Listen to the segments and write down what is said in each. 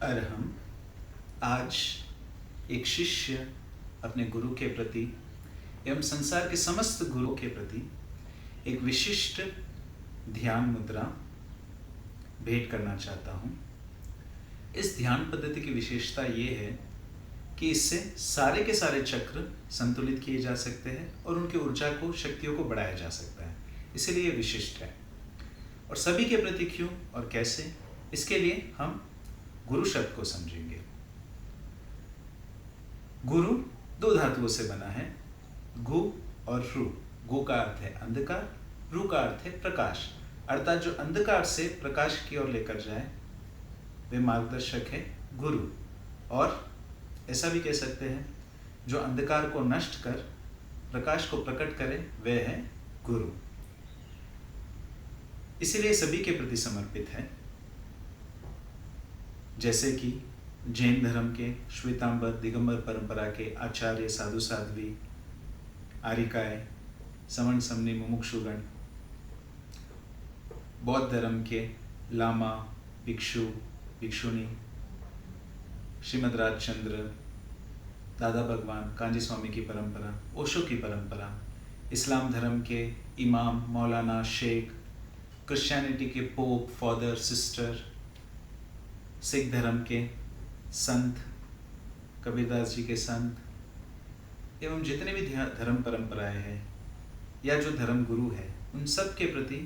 अरहम आज एक शिष्य अपने गुरु के प्रति एवं संसार के समस्त गुरुओं के प्रति एक विशिष्ट ध्यान मुद्रा भेंट करना चाहता हूँ। इस ध्यान पद्धति की विशेषता ये है कि इससे सारे के सारे चक्र संतुलित किए जा सकते हैं और उनकी ऊर्जा को, शक्तियों को बढ़ाया जा सकता है। इसीलिए ये विशिष्ट है। और सभी के प्रति क्यों और कैसे, इसके लिए हम गुरु शब्द को समझेंगे। गुरु दो धातुओं से बना है, गु और रु। गु का अर्थ है अंधकार, रु का अर्थ है प्रकाश। अर्थात जो अंधकार से प्रकाश की ओर लेकर जाए वे मार्गदर्शक है गुरु। और ऐसा भी कह सकते हैं जो अंधकार को नष्ट कर प्रकाश को प्रकट करे वह है गुरु। इसीलिए सभी के प्रति समर्पित है। जैसे कि जैन धर्म के श्वेतांबर दिगंबर परंपरा के आचार्य, साधु साध्वी, आर्यिकाएं, समण समनी मुमुक्षुगण, बौद्ध धर्म के लामा, भिक्षु, भिक्षुणी, श्रीमद राजचंद्र, दादा भगवान, कांजी स्वामी की परंपरा, ओशो की परंपरा, इस्लाम धर्म के इमाम, मौलाना, शेख, क्रिश्चियनिटी के पोप, फादर, सिस्टर, सिख धर्म के संत, कबीरदास जी के संत एवं जितने भी धर्म परंपराएं हैं या जो धर्म गुरु है उन सब के प्रति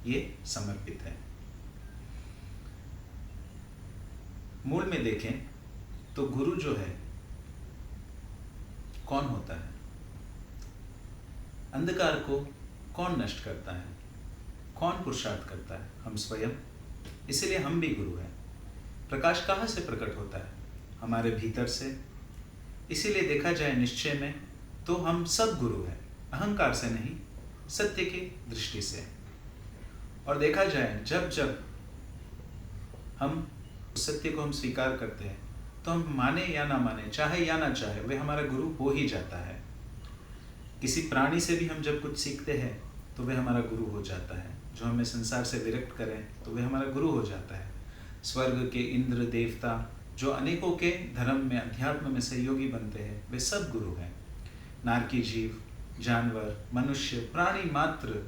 ये समर्पित है। मूल में देखें तो गुरु जो है कौन होता है? अंधकार को कौन नष्ट करता है? कौन पुरुषार्थ करता है? हम स्वयं। इसीलिए हम भी गुरु हैं। प्रकाश कहाँ से प्रकट होता है? हमारे भीतर से। इसीलिए देखा जाए निश्चय में तो हम सब गुरु हैं, अहंकार से नहीं, सत्य की दृष्टि से। और देखा जाए जब जब हम सत्य को हम स्वीकार करते हैं तो हम माने या ना माने, चाहे या ना चाहे, वह हमारा गुरु हो ही जाता है। किसी प्राणी से भी हम जब कुछ सीखते हैं तो वह हमारा गुरु हो जाता है। जो हमें संसार से विरक्त करें तो वह हमारा गुरु हो जाता है। स्वर्ग के इंद्र देवता जो अनेकों के धर्म में, अध्यात्म में सहयोगी बनते हैं, वे सब गुरु हैं। नारकी जीव, जानवर, मनुष्य, प्राणी मात्र,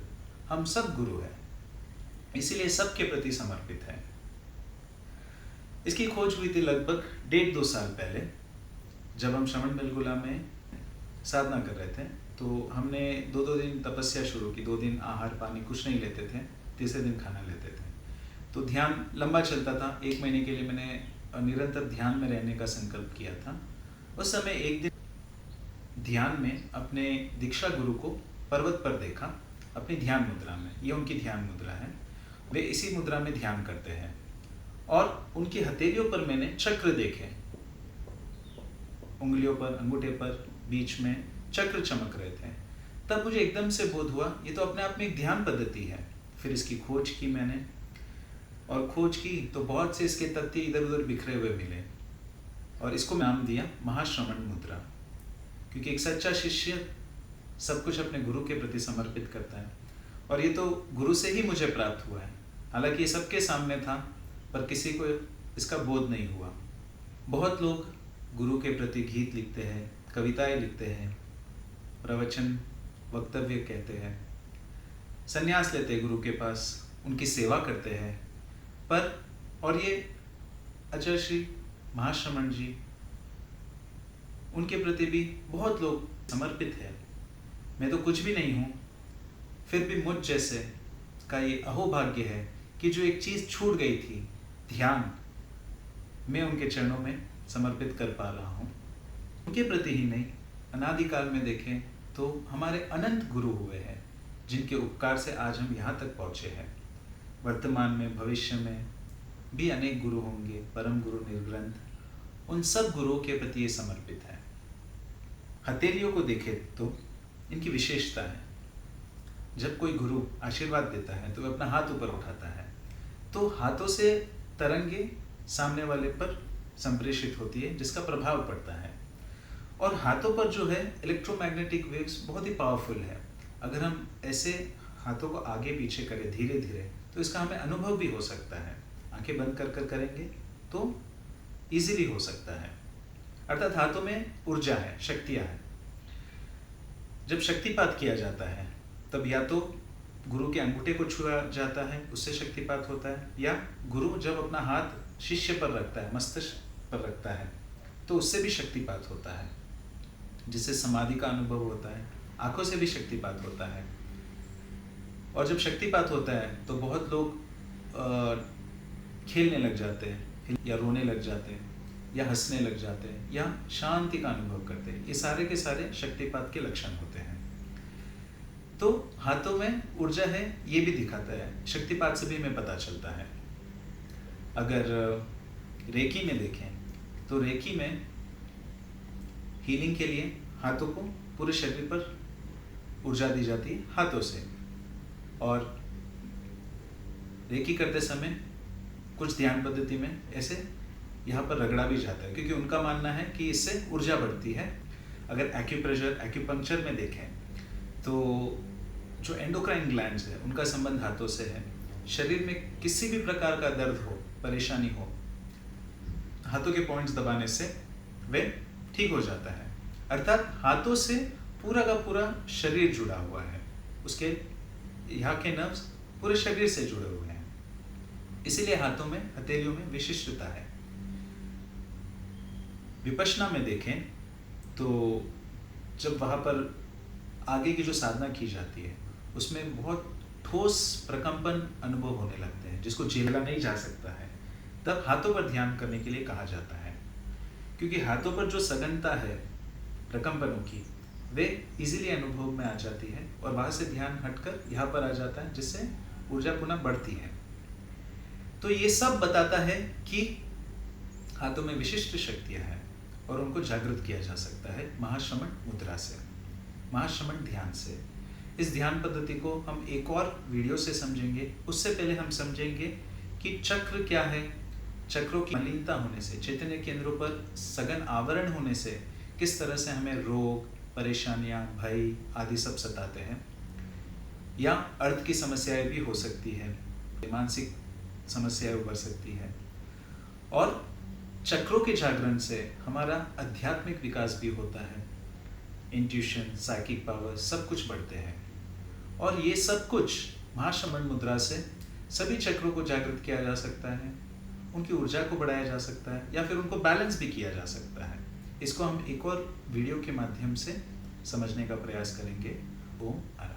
हम सब गुरु हैं। इसीलिए सबके प्रति समर्पित है। इसकी खोज हुई थी लगभग 1.5-2 साल पहले, जब हम श्रवण बेलगोला में साधना कर रहे थे। तो हमने 2-2 दिन तपस्या शुरू की। 2 दिन आहार पानी कुछ नहीं लेते थे, तीसरे दिन खाना लेते थे। तो ध्यान लंबा चलता था। 1 महीने के लिए मैंने निरंतर ध्यान में रहने का संकल्प किया था। उस समय एक दिन ध्यान में अपने दीक्षा गुरु को पर्वत पर देखा, अपनी ध्यान मुद्रा में। ये उनकी ध्यान मुद्रा है। वे इसी मुद्रा में ध्यान करते हैं। और उनकी हथेलियों पर मैंने चक्र देखे, उंगलियों पर, अंगूठे पर, बीच में चक्र चमक रहे थे। तब मुझे एकदम से बोध हुआ ये तो अपने आप में एक ध्यान पद्धति है। फिर इसकी खोज की मैंने, और खोज की तो बहुत से इसके तथ्य इधर उधर बिखरे हुए मिले। और इसको नाम दिया महाश्रवण मुद्रा, क्योंकि एक सच्चा शिष्य सब कुछ अपने गुरु के प्रति समर्पित करता है। और ये तो गुरु से ही मुझे प्राप्त हुआ है। हालांकि ये सबके सामने था, पर किसी को इसका बोध नहीं हुआ। बहुत लोग गुरु के प्रति गीत लिखते हैं, कविताएं लिखते हैं, प्रवचन, वक्तव्य कहते हैं, संन्यास लेते हैं गुरु के पास, उनकी सेवा करते हैं। पर और ये आचार्य श्री महाश्रवण जी, उनके प्रति भी बहुत लोग समर्पित है। मैं तो कुछ भी नहीं हूँ, फिर भी मुझ जैसे का ये अहोभाग्य है कि जो एक चीज़ छूट गई थी, ध्यान, मैं उनके चरणों में समर्पित कर पा रहा हूँ। उनके प्रति ही नहीं, अनादिकाल में देखें तो हमारे अनंत गुरु हुए हैं, जिनके उपकार से आज हम यहाँ तक पहुँचे हैं। वर्तमान में, भविष्य में भी अनेक गुरु होंगे, परम गुरु, निर्ग्रंथ। उन सब गुरुओं के प्रति ये समर्पित है। हथेलियों को देखें तो इनकी विशेषता है। जब कोई गुरु आशीर्वाद देता है तो वह अपना हाथ ऊपर उठाता है, तो हाथों से तरंगे सामने वाले पर संप्रेषित होती है, जिसका प्रभाव पड़ता है। और हाथों पर जो है इलेक्ट्रोमैग्नेटिक वेव्स बहुत ही पावरफुल है। अगर हम ऐसे हाथों को आगे पीछे करें धीरे धीरे तो इसका हमें अनुभव भी हो सकता है। आंखें बंद कर कर करेंगे तो इजीली हो सकता है। अर्थात हाथों में ऊर्जा है, शक्तियाँ हैं। जब शक्तिपात किया जाता है तब या तो गुरु के अंगूठे को छुआ जाता है, उससे शक्तिपात होता है, या गुरु जब अपना हाथ शिष्य पर रखता है, मस्तिष्क पर रखता है, तो उससे भी शक्तिपात होता है, जिससे समाधि का अनुभव होता है। आंखों से भी शक्तिपात होता है। और जब शक्तिपात होता है तो बहुत लोग खेलने लग जाते हैं, या रोने लग जाते हैं, या हंसने लग जाते हैं, या शांति का अनुभव करते हैं। ये सारे के सारे शक्तिपात के लक्षण होते हैं। तो हाथों में ऊर्जा है, ये भी दिखाता है। शक्तिपात से भी हमें पता चलता है। अगर रेकी में देखें तो रेकी में हीलिंग के लिए हाथों को पूरे शरीर पर ऊर्जा दी जाती है, हाथों से। और रेकी करते समय कुछ ध्यान पद्धति में ऐसे यहाँ पर रगड़ा भी जाता है, क्योंकि उनका मानना है कि इससे ऊर्जा बढ़ती है। अगर एक्यूप्रेशर, एक्यूपंक्चर में देखें तो जो एंडोक्राइन ग्लैंड्स है उनका संबंध हाथों से है। शरीर में किसी भी प्रकार का दर्द हो, परेशानी हो, हाथों के पॉइंट्स दबाने से वे ठीक हो जाता है। अर्थात हाथों से पूरा का पूरा शरीर जुड़ा हुआ है। उसके यहाँ के नर्व्स पूरे शरीर से जुड़े हुए हैं, इसीलिए हाथों में, हथेलियों में विशिष्टता है। विपश्यना में देखें तो जब वहाँ पर आगे की जो साधना की जाती है उसमें बहुत ठोस प्रकंपन अनुभव होने लगते हैं, जिसको झेला नहीं जा सकता है। तब हाथों पर ध्यान करने के लिए कहा जाता है, क्योंकि हाथों पर जो सघनता है प्रकंपनों की, वे इजीली अनुभव में आ जाती है और वहाँ से ध्यान हटकर यहाँ पर आ जाता है, जिससे ऊर्जा पुनः बढ़ती है। तो ये सब बताता है कि हाथों में विशिष्ट शक्तियाँ हैं और उनको जागृत किया जा सकता है महाश्रमण मुद्रा से, महाश्रमण ध्यान से। इस ध्यान पद्धति को हम एक और वीडियो से समझेंगे। उससे पहले हम समझेंगे कि चक्र क्या है, चक्रों की मलिनता होने से, चैतन्य केंद्रों पर सघन आवरण होने से किस तरह से हमें रोग, परेशानियां, भय आदि सब सताते हैं, या अर्थ की समस्याएं भी हो सकती है, मानसिक समस्याएं उभर सकती है। और चक्रों के जागरण से हमारा आध्यात्मिक विकास भी होता है, इंट्यूशन, साइकिक पावर सब कुछ बढ़ते हैं। और ये सब कुछ महाश्रमण मुद्रा से सभी चक्रों को जागृत किया जा सकता है, उनकी ऊर्जा को बढ़ाया जा सकता है, या फिर उनको बैलेंस भी किया जा सकता है। इसको हम एक और वीडियो के माध्यम से समझने का प्रयास करेंगे। ओम आनंद।